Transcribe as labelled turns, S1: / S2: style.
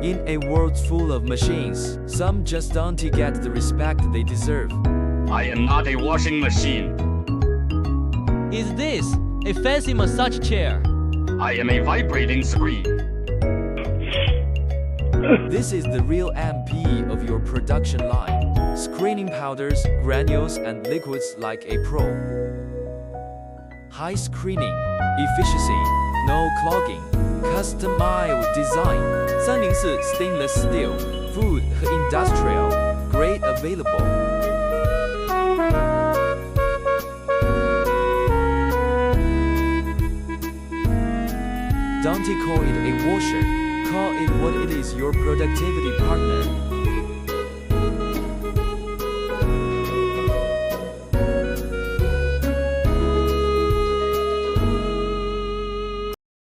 S1: In a world full of machines, some just don't get the respect they deserve.
S2: I am not a washing machine.
S3: Is this a fancy massage chair?
S2: I am a vibrating screen.
S1: This is the real MP of your production line. Screening powders, granules, and liquids like a pro. High screening, efficiency, no clogging, customized design. 304 Stainless Steel, Food 和 Industrial, Grade available. Don't call it a washer, call it what it is, your productivity partner.